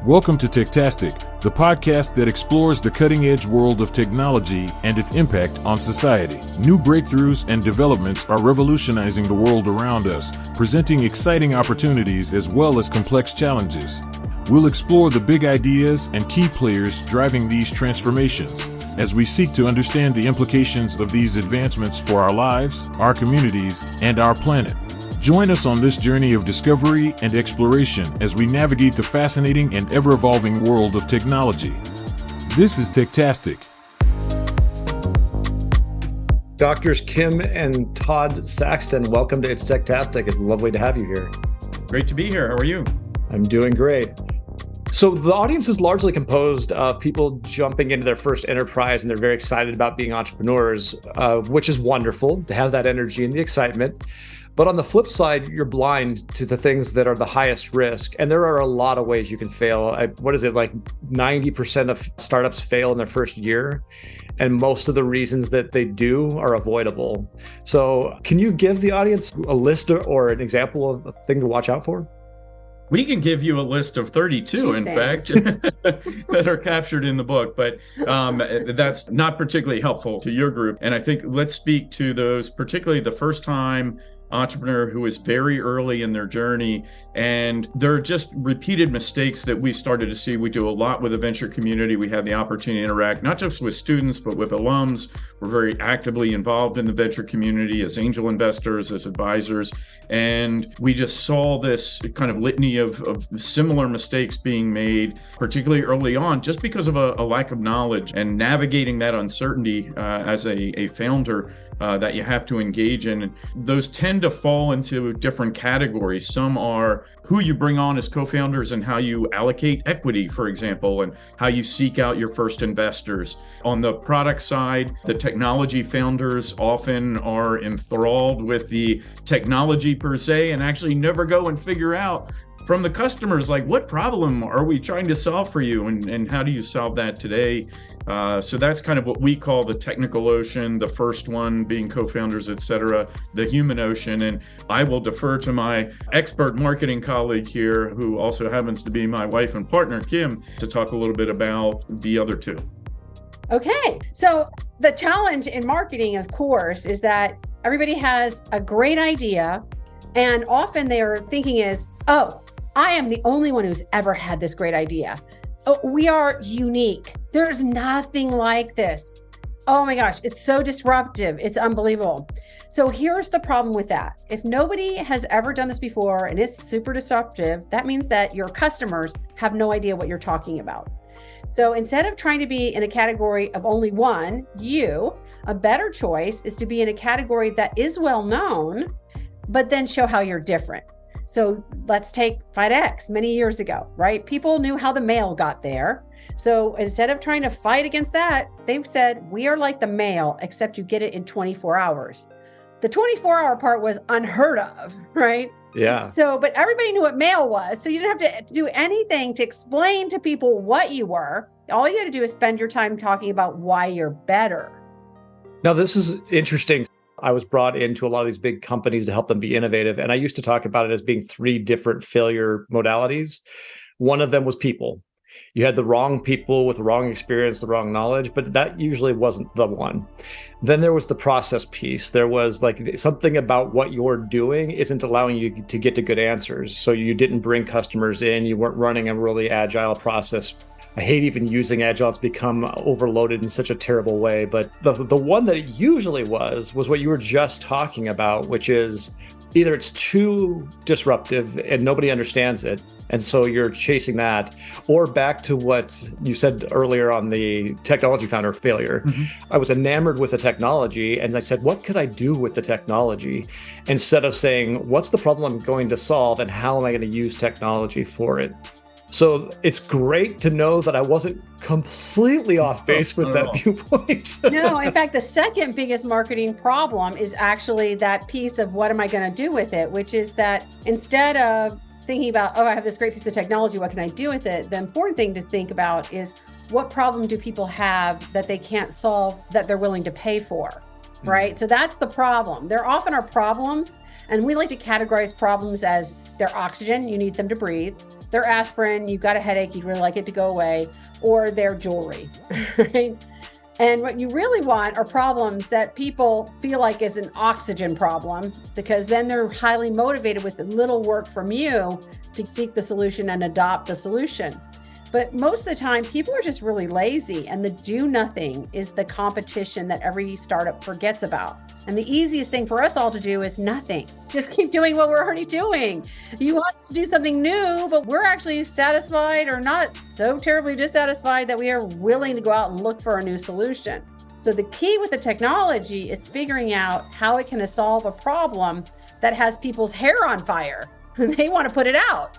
Welcome to Techtastic, the podcast that explores the cutting-edge world of technology and its impact on society. New breakthroughs and developments are revolutionizing the world around us, presenting exciting opportunities as well as complex challenges. We'll explore the big ideas and key players driving these transformations, as we seek to understand the implications of these advancements for our lives, our communities, and our planet. Join us on this journey of discovery and exploration as we navigate the fascinating and ever-evolving world of technology. This is Techtastic. Doctors Kim and Todd Saxton, welcome to It's Techtastic. It's lovely to have you here. Great to be here. How are you? I'm doing great. So the audience is largely composed of people jumping into their first enterprise, and they're very excited about being entrepreneurs, which is wonderful to have that energy and the excitement. But on the flip side, you're blind to the things that are the highest risk. And there are a lot of ways you can fail. What is it, like 90% of startups fail in their first year? And most of the reasons that they do are avoidable. So can you give the audience a list or an example of a thing to watch out for? We can give you a list of 32, in fact, that are captured in the book, but that's not particularly helpful to your group. And I think let's speak to those, particularly the first time entrepreneur who is very early in their journey, and there are just repeated mistakes that we started to see. We do a lot with the venture community. We have the opportunity to interact not just with students, but with alums. We're very actively involved in the venture community as angel investors, as advisors, and we just saw this kind of litany of similar mistakes being made, particularly early on, just because of a lack of knowledge and navigating that uncertainty as a founder that you have to engage in. And those tend to fall into different categories. Some are who you bring on as co-founders and how you allocate equity, for example, and how you seek out your first investors. On the product side, the technology founders often are enthralled with the technology per se and actually never go and figure out from the customers, like, what problem are we trying to solve for you, and how do you solve that today? So that's kind of what we call the technical ocean, the first one being co-founders, et cetera, the human ocean. And I will defer to my expert marketing colleague here, who also happens to be my wife and partner, Kim, to talk a little bit about the other two. Okay, so the challenge in marketing, of course, is that everybody has a great idea, and often their thinking is, oh, I am the only one who's ever had this great idea. Oh, we are unique. There's nothing like this. Oh my gosh, it's so disruptive. It's unbelievable. So here's the problem with that. If nobody has ever done this before and it's super disruptive, that means that your customers have no idea what you're talking about. So instead of trying to be in a category of only one, a better choice is to be in a category that is well known, but then show how you're different. So let's take FedEx many years ago, right? People knew how the mail got there. So instead of trying to fight against that, they said, we are like the mail, except you get it in 24 hours. The 24-hour part was unheard of, right? Yeah. So, but everybody knew what mail was. So you didn't have to do anything to explain to people what you were. All you had to do is spend your time talking about why you're better. Now, this is interesting. I was brought into a lot of these big companies to help them be innovative. And I used to talk about it as being three different failure modalities. One of them was people. You had the wrong people with the wrong experience, the wrong knowledge, but that usually wasn't the one. Then there was the process piece. There was like something about what you're doing isn't allowing you to get to good answers. So you didn't bring customers in. You weren't running a really agile process. I hate even using agile. It's become overloaded in such a terrible way. But the one that it usually was what you were just talking about, which is either it's too disruptive and nobody understands it, and so you're chasing that, or back to what you said earlier on the technology founder failure. Mm-hmm. I was enamored with the technology, and I said, what could I do with the technology? Instead of saying, what's the problem I'm going to solve, and how am I going to use technology for it? So it's great to know that I wasn't completely off base with that viewpoint. No, in fact, the second biggest marketing problem is actually that piece of what am I going to do with it, which is that instead of thinking about, oh, I have this great piece of technology, what can I do with it? The important thing to think about is what problem do people have that they can't solve that they're willing to pay for, right? Mm-hmm. So that's the problem. There often are problems, and we like to categorize problems as their oxygen, you need them to breathe. Their aspirin, you've got a headache, you'd really like it to go away, or their jewelry, right? And what you really want are problems that people feel like is an oxygen problem, because then they're highly motivated with little work from you to seek the solution and adopt the solution. But most of the time, people are just really lazy, and the do nothing is the competition that every startup forgets about. And the easiest thing for us all to do is nothing. Just keep doing what we're already doing. You want us to do something new, but we're actually satisfied or not so terribly dissatisfied that we are willing to go out and look for a new solution. So the key with the technology is figuring out how it can solve a problem that has people's hair on fire. They want to put it out.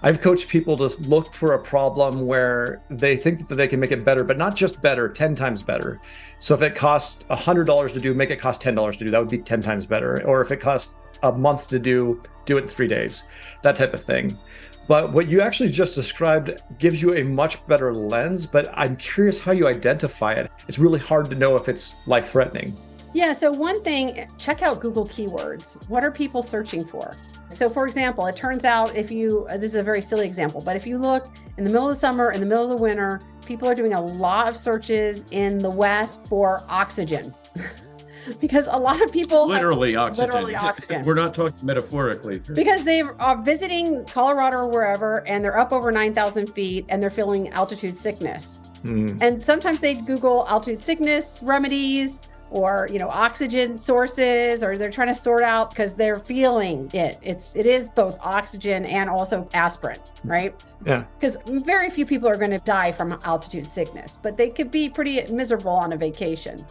I've coached people to look for a problem where they think that they can make it better, but not just better, 10 times better. So if it costs $100 to do, make it cost $10 to do. That would be 10 times better. Or if it costs a month to do it in 3 days, that type of thing. But what you actually just described gives you a much better lens, but I'm curious how you identify it. It's really hard to know if it's life-threatening. Yeah, so one thing, check out Google keywords. What are people searching for? So for example, it turns out this is a very silly example, but if you look in the middle of the summer, in the middle of the winter, people are doing a lot of searches in the West for oxygen. Because a lot of people literally oxygen. Literally oxygen. We're not talking metaphorically. Because they are visiting Colorado or wherever, and they're up over 9,000 feet, and they're feeling altitude sickness. And sometimes they Google altitude sickness remedies, or oxygen sources, or they're trying to sort out because they're feeling it. It is both oxygen and also aspirin, right? Yeah. Because very few people are going to die from altitude sickness, but they could be pretty miserable on a vacation.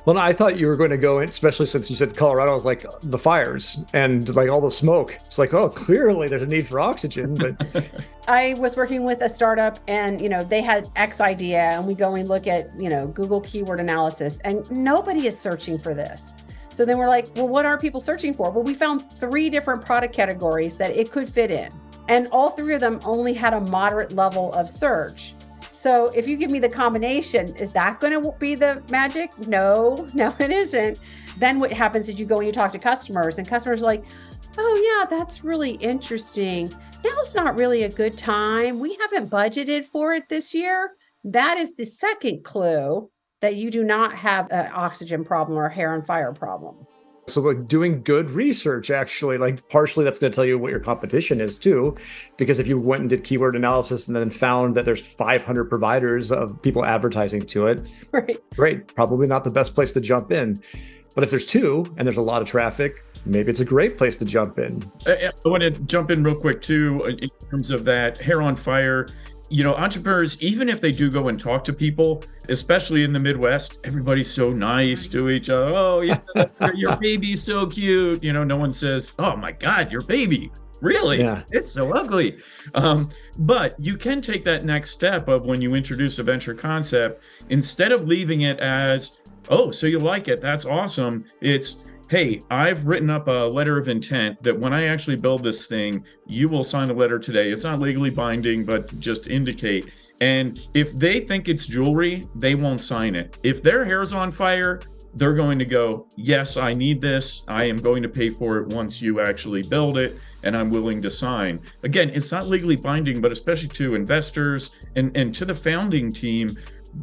Well, I thought you were going to go in, especially since you said Colorado, was like the fires and like all the smoke. It's like, oh, clearly there's a need for oxygen. But I was working with a startup, and they had X idea, and we go and look at Google keyword analysis, and nobody is searching for this. So then we're like, well, what are people searching for? Well, we found 3 different product categories that it could fit in, and all 3 of them only had a moderate level of search. So if you give me the combination, is that going to be the magic? No, it isn't. Then what happens is you go and you talk to customers, and customers are like, oh yeah, that's really interesting. Now's not really a good time. We haven't budgeted for it this year. That is the second clue that you do not have an oxygen problem or a hair on fire problem. So like doing good research, actually, like partially that's going to tell you what your competition is too, because if you went and did keyword analysis and then found that there's 500 providers of people advertising to it, right? Great, probably not the best place to jump in. But if there's 2 and there's a lot of traffic, maybe it's a great place to jump in. I want to jump in real quick too, in terms of that hair on fire. Entrepreneurs, even if they do go and talk to people, especially in the Midwest, everybody's so nice to each other. Oh, yeah, your baby's so cute. No one says, oh my God, your baby. Really? Yeah. It's so ugly. But you can take that next step of when you introduce a venture concept, instead of leaving it as, oh, so you like it, that's awesome. It's, hey, I've written up a letter of intent that when I actually build this thing, you will sign a letter today. It's not legally binding, but just indicate. And if they think it's jewelry, they won't sign it. If their hair's on fire, they're going to go, yes, I need this. I am going to pay for it once you actually build it, and I'm willing to sign. Again, it's not legally binding, but especially to investors and to the founding team,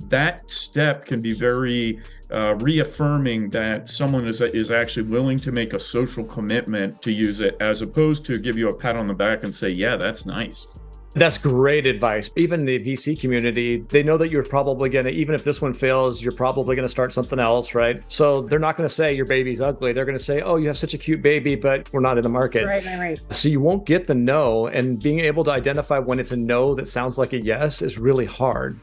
that step can be very reaffirming that someone is actually willing to make a social commitment to use it, as opposed to give you a pat on the back and say, yeah, that's nice. That's great advice. Even the VC community, they know that you're probably going to, even if this one fails, you're probably going to start something else, right? So they're not going to say your baby's ugly. They're going to say, oh, you have such a cute baby, but we're not in the market. Right. So you won't get the no. And being able to identify when it's a no that sounds like a yes is really hard.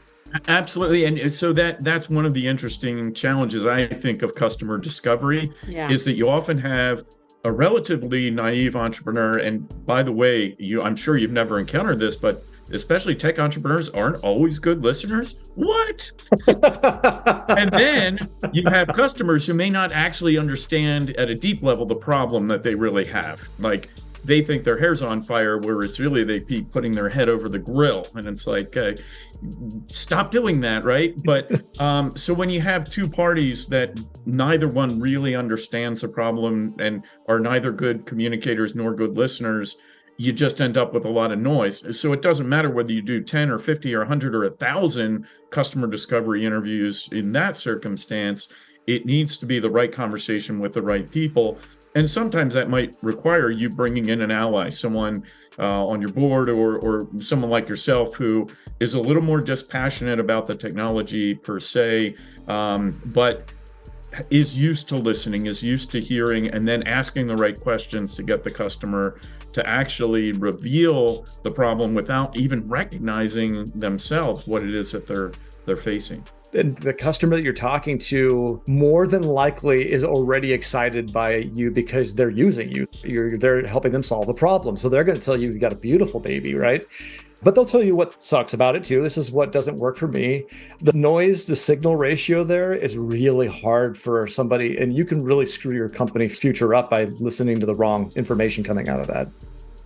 Absolutely. And so that's one of the interesting challenges, I think, of customer discovery, is that you often have a relatively naive entrepreneur. And by the way, I'm sure you've never encountered this, but especially tech entrepreneurs aren't always good listeners. What? And then you have customers who may not actually understand at a deep level the problem that they really have. Like, they think their hair's on fire, where it's really they keep putting their head over the grill. And it's like, stop doing that, right? But so when you have 2 parties that neither one really understands the problem and are neither good communicators nor good listeners, you just end up with a lot of noise. So it doesn't matter whether you do 10 or 50 or 100 or 1,000 customer discovery interviews in that circumstance. It needs to be the right conversation with the right people. And sometimes that might require you bringing in an ally, someone on your board or someone like yourself who is a little more just passionate about the technology per se, but is used to listening, is used to hearing, and then asking the right questions to get the customer to actually reveal the problem without even recognizing themselves what it is that they're facing. And the customer that you're talking to more than likely is already excited by you because they're using you. They're helping them solve a problem. So they're going to tell you got a beautiful baby, right? But they'll tell you what sucks about it too. This is what doesn't work for me. The noise to signal ratio there is really hard for somebody, and you can really screw your company's future up by listening to the wrong information coming out of that.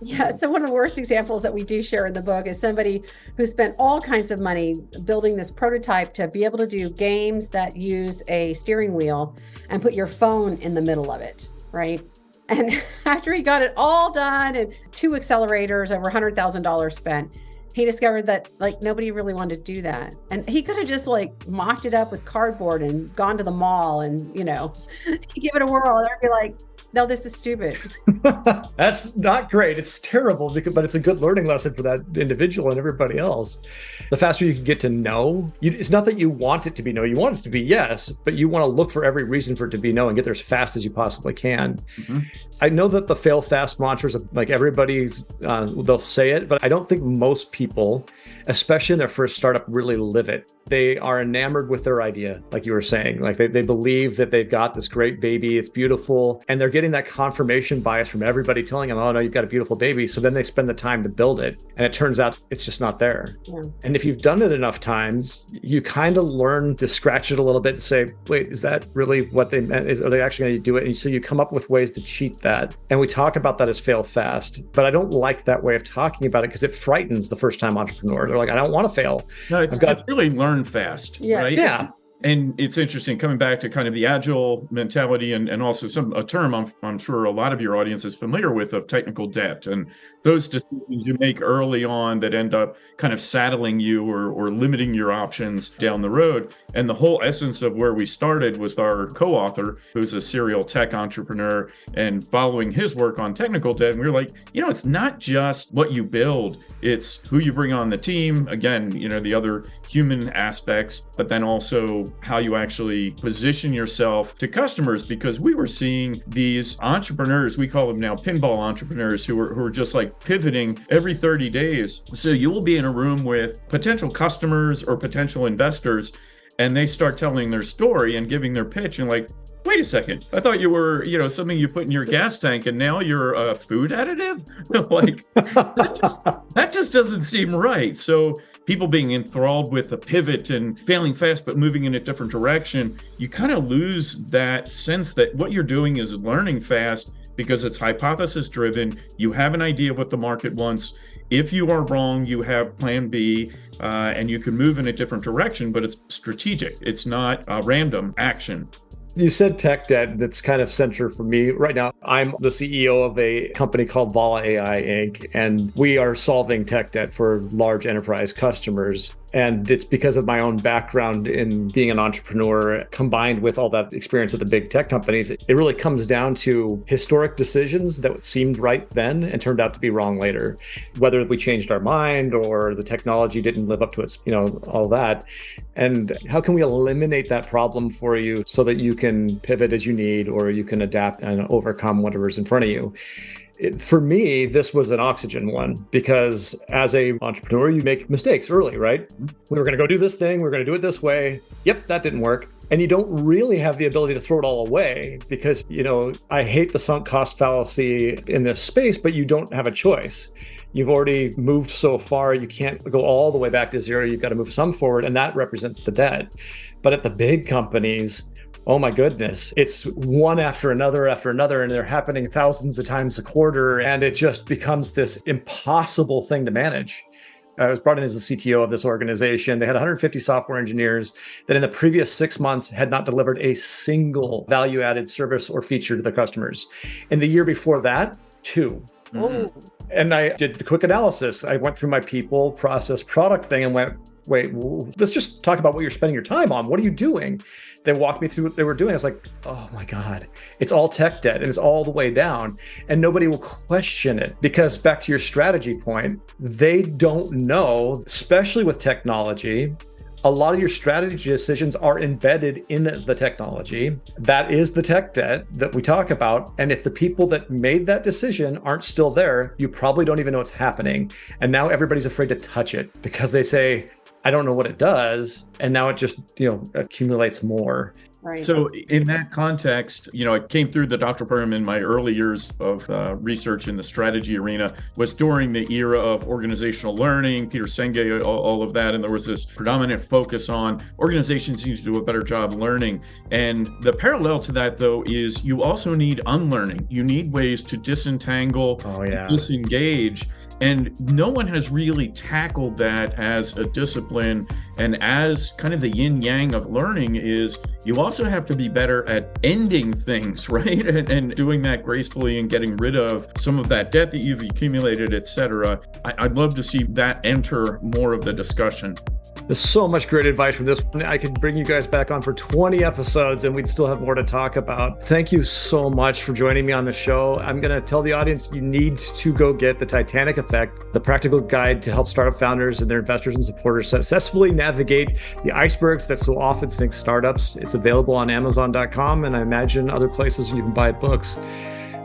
Yeah. So one of the worst examples that we do share in the book is somebody who spent all kinds of money building this prototype to be able to do games that use a steering wheel and put your phone in the middle of it, right? And after he got it all done and 2 accelerators, over $100,000 spent, he discovered that like nobody really wanted to do that. And he could have just like mocked it up with cardboard and gone to the mall and, give it a whirl. And they'd be like, no, this is stupid. That's not great. It's terrible, but it's a good learning lesson for that individual and everybody else. The faster you can get to no, it's not that you want it to be no. You want it to be yes, but you want to look for every reason for it to be no and get there as fast as you possibly can. Mm-hmm. I know that the fail fast mantras, like everybody's, they'll say it, but I don't think most people, especially in their first startup, really live it. They are enamored with their idea, like you were saying. Like they believe that they've got this great baby, it's beautiful, and they're getting that confirmation bias from everybody telling them, oh no, you've got a beautiful baby. So then they spend the time to build it, and it turns out it's just not there. Yeah. And if you've done it enough times, you kind of learn to scratch it a little bit and say, wait, is that really what they meant? Are they actually going to do it? And so you come up with ways to cheat that. And we talk about that as fail fast, but I don't like that way of talking about it because it frightens the first time entrepreneur. They're like, I don't want to fail. No, it's really learn fast, right? Yeah. And it's interesting coming back to kind of the agile mentality and also a term I'm sure a lot of your audience is familiar with of technical debt and those decisions you make early on that end up kind of saddling you or limiting your options down the road. And the whole essence of where we started was our co-author, who's a serial tech entrepreneur, and following his work on technical debt. And we were like, it's not just what you build, it's who you bring on the team. Again, the other human aspects, but then also how you actually position yourself to customers, because we were seeing these entrepreneurs, we call them now pinball entrepreneurs, who are just like pivoting every 30 days. So you will be in a room with potential customers or potential investors, and they start telling their story and giving their pitch and like, wait a second, I thought you were, something you put in your gas tank and now you're a food additive? Like, that just doesn't seem right. So people being enthralled with a pivot and failing fast, but moving in a different direction, you kind of lose that sense that what you're doing is learning fast because it's hypothesis driven. You have an idea of what the market wants. If you are wrong, you have plan B, and you can move in a different direction, but it's strategic. It's not a random action. You said tech debt. That's kind of central for me right now. I'm the CEO of a company called Vala AI Inc., and we are solving tech debt for large enterprise customers. And it's because of my own background in being an entrepreneur, combined with all that experience at the big tech companies. It really comes down to historic decisions that seemed right then and turned out to be wrong later. Whether we changed our mind or the technology didn't live up to its, all that. And how can we eliminate that problem for you so that you can pivot as you need, or you can adapt and overcome whatever's in front of you? For me, this was an oxygen one, because as a entrepreneur, you make mistakes early, right? We were going to go do this thing. We're going to do it this way. Yep, that didn't work. And you don't really have the ability to throw it all away because, I hate the sunk cost fallacy in this space, but you don't have a choice. You've already moved so far, you can't go all the way back to zero. You've got to move some forward, and that represents the debt. But at the big companies, oh my goodness, it's one after another, and they're happening thousands of times a quarter. And it just becomes this impossible thing to manage. I was brought in as the CTO of this organization. They had 150 software engineers that in the previous 6 months had not delivered a single value-added service or feature to their customers. In the year before that, 2. Oh, And I did the quick analysis. I went through my people, process, product thing and went, wait, let's just talk about what you're spending your time on. What are you doing? They walked me through what they were doing. I was like, oh my God, it's all tech debt and it's all the way down. And nobody will question it because back to your strategy point, they don't know, especially with technology. A lot of your strategy decisions are embedded in the technology. That is the tech debt that we talk about. And if the people that made that decision aren't still there, you probably don't even know what's happening. And now everybody's afraid to touch it because they say, I don't know what it does. And now it just, accumulates more. right. So in that context, I came through the doctoral program in my early years of research in the strategy arena was during the era of organizational learning, Peter Senge, all of that. And there was this predominant focus on organizations need to do a better job learning. And the parallel to that, though, is you also need unlearning. You need ways to disentangle, disengage. And no one has really tackled that as a discipline. And as kind of the yin yang of learning is you also have to be better at ending things, right? And doing that gracefully and getting rid of some of that debt that you've accumulated, et cetera. I'd love to see that enter more of the discussion. There's so much great advice from this. I could bring you guys back on for 20 episodes and we'd still have more to talk about. Thank you so much for joining me on the show. I'm going to tell the audience you need to go get The Titanic Effect, the practical guide to help startup founders and their investors and supporters successfully navigate the icebergs that so often sink startups. It's available on Amazon.com and I imagine other places you can buy books.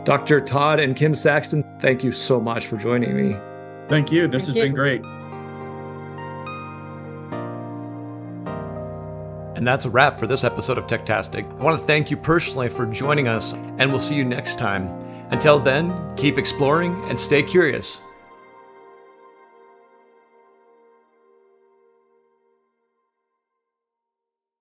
Dr. Todd and Kim Saxton, thank you so much for joining me. Thank you. This has been great. And that's a wrap for this episode of Techtastic. I want to thank you personally for joining us, and we'll see you next time. Until then, keep exploring and stay curious.